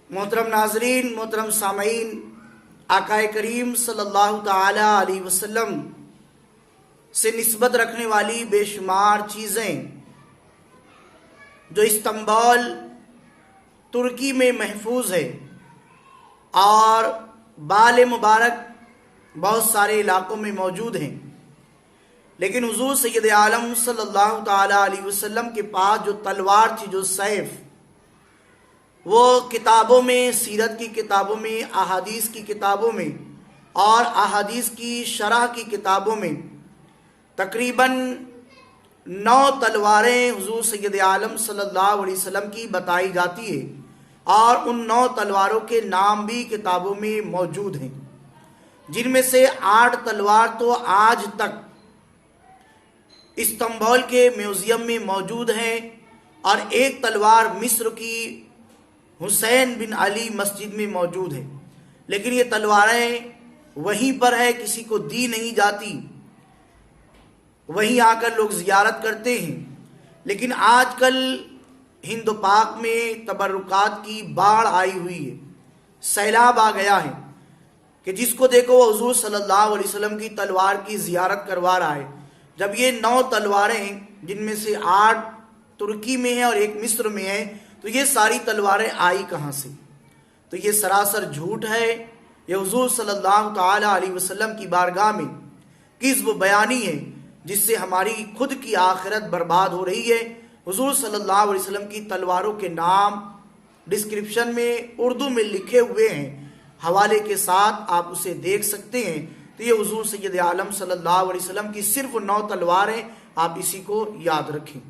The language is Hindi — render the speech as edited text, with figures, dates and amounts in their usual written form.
मोहतरम नाजरीन, मोहतरम सामीन, आकाए करीम सल्लल्लाहु ताला अलैहि वसल्लम से निस्बत रखने वाली बेशुमार चीज़ें जो इस्तांबुल तुर्की में महफूज है और बाल मुबारक बहुत सारे इलाकों में मौजूद हैं, लेकिन हुजूर सैयद आलम सल्लल्लाहु ताला अलैहि वसल्लम के पास जो तलवार थी, जो सैफ, वो किताबों में, सीरत की किताबों में, अहादीस की किताबों में और अहादीस की शरह की किताबों में तकरीबन 9 तलवारें हुजूर सैयद आलम सल्लल्लाहु अलैहि वसल्लम की बताई जाती है और उन 9 तलवारों के नाम भी किताबों में मौजूद हैं, जिनमें से 8 तलवार तो आज तक इस्तांबुल के म्यूजियम में मौजूद हैं और एक तलवार मिस्र की हुसैन बिन अली मस्जिद में मौजूद है। लेकिन ये तलवारें वहीं पर है, किसी को दी नहीं जाती, वहीं आकर लोग जियारत करते हैं। लेकिन आजकल हिंद पाक में तबर्रुकात की बाढ़ आई हुई है, सैलाब आ गया है कि जिसको देखो वो हुजूर सल्लल्लाहु अलैहि वसल्लम की तलवार की जियारत करवा रहा है। जब ये 9 तलवारें, जिनमें से 8 तुर्की में है और एक मिस्र में है, तो ये सारी तलवारें आई कहाँ से? तो ये सरासर झूठ है। ये हुजूर सल्लल्लाहु ताला अलैहि वसल्लम की बारगाह में किज़्ब बयानी है, जिससे हमारी खुद की आखिरत बर्बाद हो रही है। हुजूर सल्लल्लाहु अलैहि वसल्लम की तलवारों के नाम डिस्क्रिप्शन में उर्दू में लिखे हुए हैं, हवाले के साथ आप उसे देख सकते हैं। तो ये हुजूर सैयद आलम सल्लल्लाहु अलैहि वसल्लम की सिर्फ 9 तलवारें, आप इसी को याद रखें।